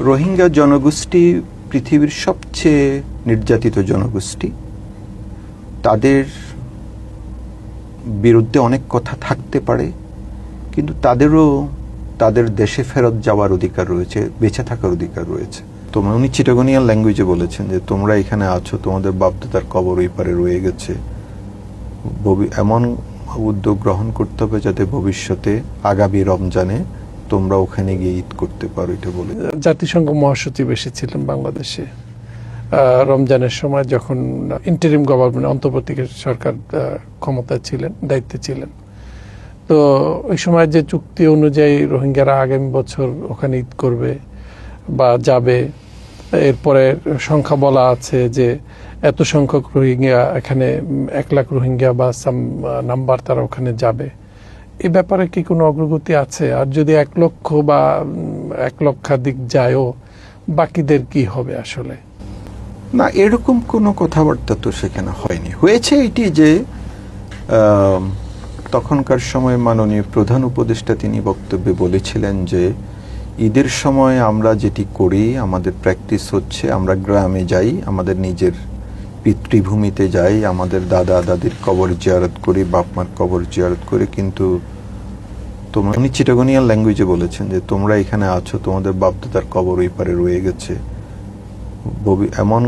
রোহিঙ্গা জনগোষ্ঠী পৃথিবীর সবচেয়ে নির্যাতিত জনগোষ্ঠী। তাদের বিরুদ্ধে অনেক কথা থাকতে পারে, কিন্তু তাদেরও তাদের দেশে ফেরত যাওয়ার অধিকার রয়েছে, বেঁচে থাকার অধিকার রয়েছে। উনি চিটাগোনিয়ান ল্যাঙ্গুয়েজে বলেছেন যে তোমরা এখানে আছো, তোমাদের বাপদাদার কবর ওই পারে রয়ে গেছে, এমন উদ্যোগ গ্রহণ করতে হবে যাতে ভবিষ্যতে আগামী রমজানে তোমরা ওখানে গিয়ে ঈদ করতে পারো, এটা বলে। জাতিসংঘ মহাসচিব এসেছিলেন বাংলাদেশে রমজানের সময়, যখন ইন্টারিম গভর্নমেন্ট অন্তর্বর্তীকালীন সরকার ক্ষমতায় ছিলেন, দায়িত্বে ছিলেন। তো ওই সময় যে চুক্তি অনুযায়ী রোহিঙ্গারা আগামী বছর ওখানে ঈদ করবে বা যাবে, এরপরে সংখ্যা বলা আছে যে এত সংখ্যক রোহিঙ্গা, এখানে 1 লাখ রোহিঙ্গা বা সাম নাম্বার তারা ওখানে যাবে। এই ব্যাপারে কি কোনো অগ্রগতি আছে? আর যদি 1 লক্ষ বা 1 লক্ষাধিক যায়ও, বাকিদের কি হবে আসলে? না, এরকম কোনো কথাবার্তা তো সেখানে হয়নি। হয়েছে এটি যে তখনকার সময় মাননীয় প্রধান উপদেষ্টা তিনি বক্তব্যে বলেছিলেন যে ঈদের সময় আমরা যেটি করি, আমাদের প্র্যাকটিস হচ্ছে আমরা গ্রামে যাই, আমাদের নিজের পিতৃভূমিতে যাই, আমাদের দাদা দাদির কবর জিয়ারত করি, বাপ মার কবর জিয়ারত করি, কিন্তু উনি চিটাগোনিয়ান ল্যাঙ্গুয়েজে বলেছেন যে তোমরা এখানে আছো, তোমাদের বাপদাদার কবর ওই পারে রয়ে গেছে, এমন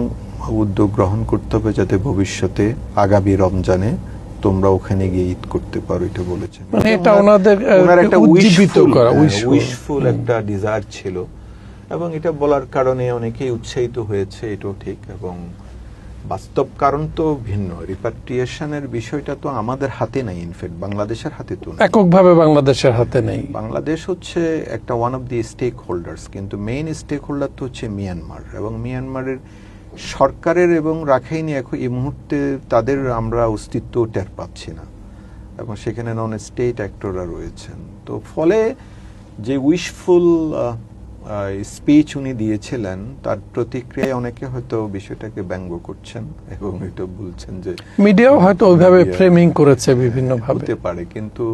উদ্যোগ গ্রহণ করতে হবে যাতে ভবিষ্যতে আগামী রমজানে তোমরা ওখানে গিয়ে ঈদ করতে পারো, এটা বলেছেন। মানে এটা ওনাদের একটা উইশফুল একটা ডিজায়ার ছিল, এবং এটা বলার কারণে অনেকেই উৎসাহিত হয়েছে, এটাও ঠিক। এবং বাস্তব কারণ তো ভিন্ন। রিপাট্রিয়েশনের বিষয়টা তো আমাদের হাতে নাই, ইনফ্যাক্ট বাংলাদেশের হাতে তো এককভাবে বাংলাদেশের হাতে নেই। বাংলাদেশ হচ্ছে একটা one of the stakeholders, কিন্তু মেইন স্টেক হোল্ডার তো হচ্ছে মিয়ানমার, এবং মিয়ানমারের সরকারের এবং রাখাইনে এখন এই মুহূর্তে তাদের আমরা অস্তিত্ব টের পাচ্ছি না, এবং সেখানে নন স্টেট অ্যাক্টররা রয়েছেন। তো ফলে যে উইশফুল স্পিচ উনি দিয়েছিলেন, তার প্রতিক্রিয়ায় অনেকে হয়তো বিষয়টাকে ব্যঙ্গ করছেন এবং এটা বলছেন যে মিডিয়াও হয়তো ওইভাবে ফ্রেমিং করেছে বিভিন্ন ভাবে, হতে পারে। কিন্তু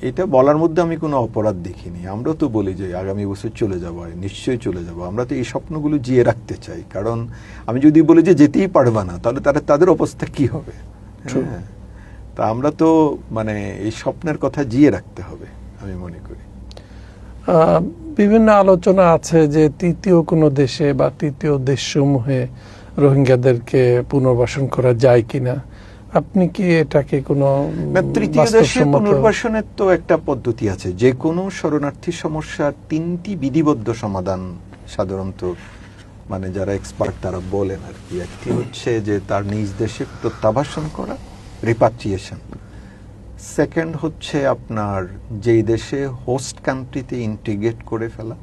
এটা বলার মধ্যে আমি কোনো অপরাধ দেখিনি। আমরা তো বলি যে আগামী বছর চলে যাবো, নিশ্চয়ই চলে যাবো। আমরা তো এই স্বপ্নগুলো জিয়ে রাখতে চাই, কারণ আমি যদি বলি যে যেতেই পারবা না, তাহলে তাদের অবস্থা কি হবে? তা আমরা তো মানে এই স্বপ্নের কথা জিয়ে রাখতে হবে, আমি মনে করি। বিভিন্ন আলোচনা আছে যে তৃতীয় কোনো দেশে বা তৃতীয় দেশসমূহে রোহিঙ্গাদেরকে পুনর্বাসন করা যায় কিনা। আপনি কি এটাকে কোনো তৃতীয় দেশে পুনর্বাসনের তো একটা পদ্ধতি আছে। যে কোনো শরণার্থী সমস্যার 3টি বিধিবদ্ধ সমাধান সাধারণত মানে যারা এক্সপার্ট তারা বলেন আর কি। একটি হচ্ছে যে তার নিজ দেশে প্রত্যাবাসন করা, রিপাট্রিয়েশন। সেকেন্ড হচ্ছে আপনার যেই দেশে হোস্ট কান্ট্রিতে ইন্টিগ্রেট করে ফেলা।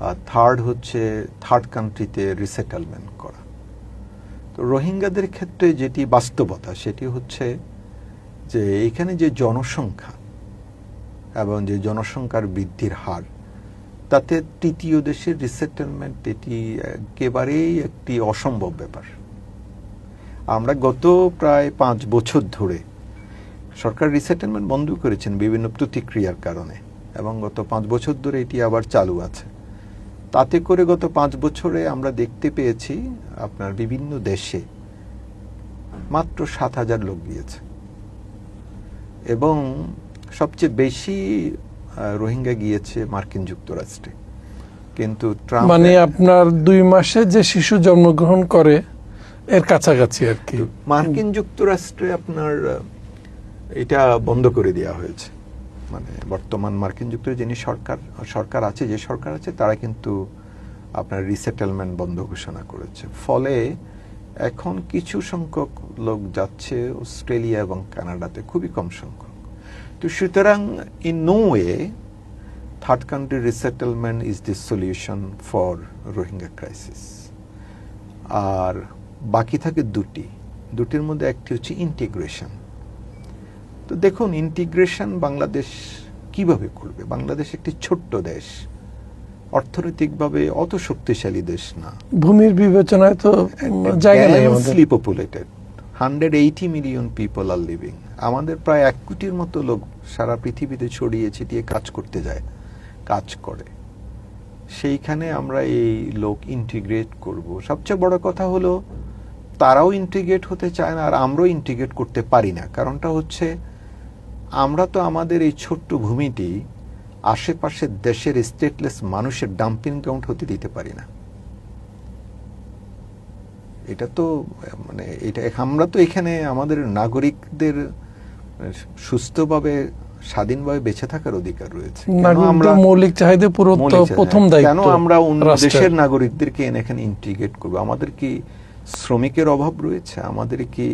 আর থার্ড হচ্ছে থার্ড কান্ট্রিতে রিসেটেলমেন্ট করা। তো রোহিঙ্গাদের ক্ষেত্রে যেটি বাস্তবতা সেটি হচ্ছে যে এখানে যে জনসংখ্যা এবং যে জনসংখ্যার বৃদ্ধির হার, তাতে তৃতীয় দেশের রিসেটেলমেন্ট এটি একেবারেই একটি অসম্ভব ব্যাপার। আমরা গত প্রায় 5 বছর ধরে সরকার রিসেটেলমেন্ট বন্ধ করেছেন বিভিন্ন প্রতিক্রিয়ার কারণে, এবং গত 5 বছর ধরে এটি আবার চালু আছে। তাতে করে গত 5 বছরে আমরা দেখতে পেয়েছি আপনার বিভিন্ন দেশে মাত্র 7,000 লোক গিয়েছে, এবং সবচেয়ে বেশি রোহিঙ্গা গিয়েছে মার্কিন যুক্তরাষ্ট্রে। কিন্তু মানে আপনার 2 মাসে যে শিশু জন্মগ্রহণ করে এর কাছাকাছি আর কি। মার্কিন যুক্তরাষ্ট্রে আপনার এটা বন্ধ করে দেওয়া হয়েছে। মানে বর্তমান মার্কিন যুক্তরাষ্ট্রে যিনি সরকার আছে, যে সরকার আছে, তারা কিন্তু আপনার রিসেটেলমেন্ট বন্ধ ঘোষণা করেছে। ফলে এখন কিছু সংখ্যক লোক যাচ্ছে অস্ট্রেলিয়া এবং কানাডাতে, খুবই কম সংখ্যক। তো সুতরাং in no way third country resettlement is the solution for Rohingya crisis. আর বাকি থাকে দুটির মধ্যে একটি হচ্ছে ইন্টিগ্রেশন। তো দেখুন, ইন্টিগ্রেশন বাংলাদেশ কিভাবে করবে? বাংলাদেশ একটি ছোট্ট দেশ, অর্থনৈতিকভাবে অত শক্তিশালী দেশ না, ভূমির বিবেচনায় তো জায়গা নেই আমাদের, পপুলেটেড 180 মিলিয়ন পিপল আর লিভিং। আমাদের প্রায় 1 কোটির মতো লোক সারা পৃথিবীতে ছড়িয়ে ছিটিয়ে কাজ করতে যায়, কাজ করে। সেইখানে আমরা এই লোক ইন্টিগ্রেট করব। সবচেয়ে বড় কথা হলো তারাও ইন্টিগ্রেট হতে চায় না, আর আমরাও ইন্টিগ্রেট করতে পারি না। কারণটা হচ্ছে আমরা তো আমাদের এই ছোট্ট ভূমিটি আশেপাশের দেশের স্টেটলেস মানুষের ডাম্পিং গ্রাউন্ড হতে দিতে পারি না। এটা তো মানে এটা আমরা তো এখানে আমাদের নাগরিকদের সুস্থভাবে স্বাধীনভাবে বেঁচে থাকার অধিকার রয়েছে। মৌলিক চাহিদা পূরণ তো প্রথম দায়িত্ব। কেন আমরা অন্য দেশের নাগরিকদেরকে এখানে ইন্টিগ্রেট করব? আমাদের কি শ্রমিকের অভাব রয়েছে? আমাদের কি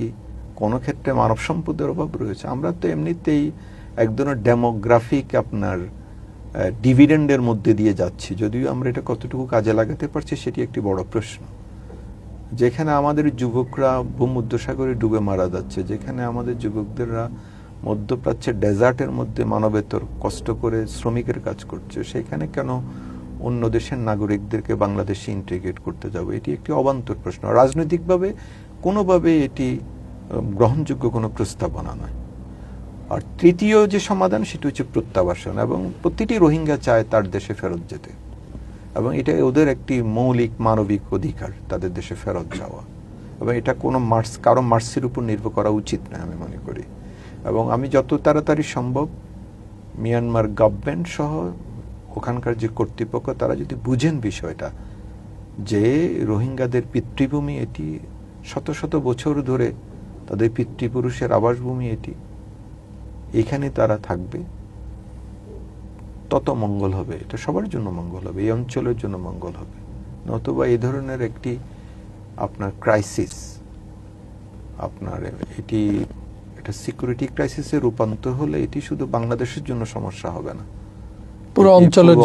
কোনো ক্ষেত্রে মানব সম্পদের অভাব রয়েছে? আমরা তো এমনিতেই এক ধরনের ডেমোগ্রাফিক আপনার ডিভিডেন্ডের মধ্যে দিয়ে যাচ্ছি, যদিও আমরা এটা কতটুকু কাজে লাগাতে পারছি সেটি একটি বড় প্রশ্ন। যেখানে আমাদের যুবকরা ভূমধ্যসাগরে ডুবে মারা যাচ্ছে, যেখানে আমাদের যুবকদেররা মধ্যপ্রাচ্যের ডেজার্টের মধ্যে মানবেতর কষ্ট করে শ্রমিকের কাজ করছে, সেখানে কেন অন্য দেশের নাগরিকদেরকে বাংলাদেশে ইন্টিগ্রেট করতে যাবে? এটি একটি অবান্তর প্রশ্ন। রাজনৈতিকভাবে কোনোভাবে এটি গ্রহণযোগ্য কোনো প্রস্তাবনা নয়। আর তৃতীয় যে সমাধান সেটি হচ্ছে প্রত্যাবাসন, এবং প্রতিটি রোহিঙ্গা চায় তার দেশে ফেরত যেতে, এবং এটা ওদের একটি মৌলিক মানবিক অধিকার তাদের দেশে ফেরত যাওয়া, এবং এটা কোনো কারো মার্সির উপর নির্ভর করা উচিত না আমি মনে করি। এবং আমি যত তাড়াতাড়ি সম্ভব মিয়ানমার গভর্নমেন্ট সহ ওখানকার যে কর্তৃপক্ষ তারা যদি বুঝেন বিষয়টা, যে রোহিঙ্গাদের পিতৃভূমি এটি, শত শত বছর ধরে তাদের পিতৃপুরুষের আবাসভূমি এটি, এখানে তারা থাকবে, তত মঙ্গল হবে। এটা সবার জন্য মঙ্গল হবে, এই অঞ্চলের জন্য মঙ্গল হবে। নতুবা এই ধরনের একটি আপনার ক্রাইসিস, আপনার এটি এটা সিকিউরিটি ক্রাইসিসে রূপান্তর হলে এটি শুধু বাংলাদেশের জন্য সমস্যা হবে না, পুরো অঞ্চলের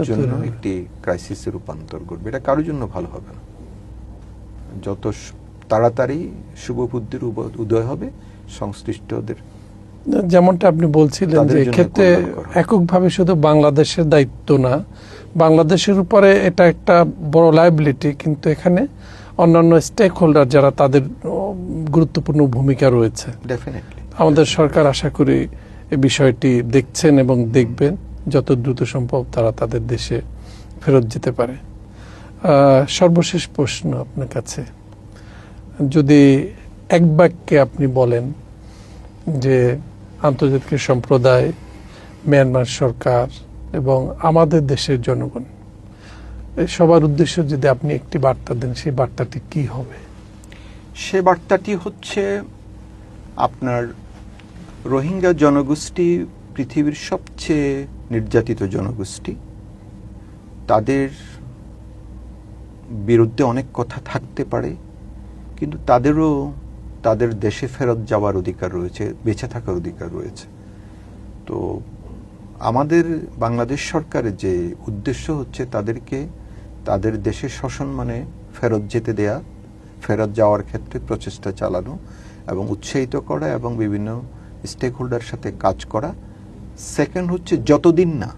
জন্য একটি ক্রাইসিসে রূপান্তর করবে। এটা কারোর জন্য ভালো হবে না। যত তাড়াতাড়ি শুভ বুদ্ধির উদয় হবে সংশ্লিষ্টদের, যেমনটা আপনি বলছিলেন যে ক্ষেত্রে এককভাবে শুধু বাংলাদেশের দায়িত্ব না, বাংলাদেশের উপরে এটা একটা বড় লায়াবিলিটি, কিন্তু এখানে অন্যান্য স্টেক হোল্ডার যারা তাদের গুরুত্বপূর্ণ ভূমিকা রয়েছে। আমাদের সরকার আশা করি এই বিষয়টি দেখছেন এবং দেখবেন, যত দ্রুত সম্ভব তারা তাদের দেশে ফেরত যেতে পারে। সর্বশেষ প্রশ্ন আপনার কাছে, যদি এক বাক্যে আপনি বলেন যে আন্তর্জাতিক সম্প্রদায়, মিয়ানমার সরকার এবং আমাদের দেশের জনগণ, সবার উদ্দেশ্য যদি আপনি একটি বার্তা দেন, সেই বার্তাটি কি হবে? সে বার্তাটি হচ্ছে আপনার রোহিঙ্গা জনগোষ্ঠী পৃথিবীর সবচেয়ে নির্যাতিত জনগোষ্ঠী। তাদের বিরুদ্ধে অনেক কথা থাকতে পারে, কিন্তু তাদেরও তাদের দেশে ফেরত যাওয়ার অধিকার রয়েছে, বেঁচে থাকার অধিকার রয়েছে। তো আমাদের বাংলাদেশ সরকারের যে উদ্দেশ্য হচ্ছে তাদেরকে তাদের দেশের সসম্মানে ফেরত যেতে দেয়া, ফেরত যাওয়ার ক্ষেত্রে প্রচেষ্টা চালানো এবং উৎসাহিত করা এবং বিভিন্ন স্টেক হোল্ডার সাথে কাজ করা। সেকেন্ড হচ্ছে যতদিন না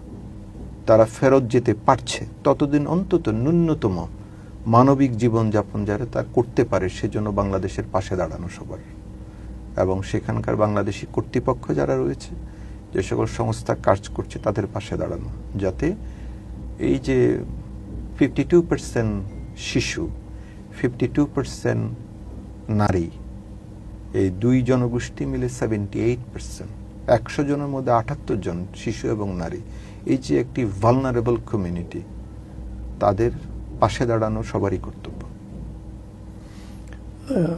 তারা ফেরত যেতে পারছে ততদিন অন্তত ন্যূনতম মানবিক জীবনযাপন যারা তার করতে পারে সেজন্য বাংলাদেশের পাশে দাঁড়ানো সবার, এবং সেখানকার বাংলাদেশি কর্তৃপক্ষ যারা রয়েছে, যে সকল সংস্থা কাজ করছে তাদের পাশে দাঁড়ানো, যাতে এই যে 52% শিশু, 52% নারী, এই দুই জনগোষ্ঠী মিলে 78%, 100 জনের মধ্যে 78 জন শিশু এবং নারী, এই যে একটি ভালনারেবল কমিউনিটি, তাদের পাশে দাঁড়ানো সবারই কর্তব্য।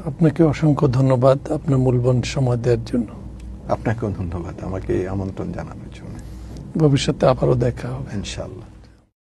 আপনাকে অসংখ্য ধন্যবাদ আপনার মূল্যবান সময় দেওয়ার জন্য। আপনাকেও ধন্যবাদ আমাকে আমন্ত্রণ জানানোর জন্য। ভবিষ্যতে আবারও দেখা হবে ইনশাআল্লাহ।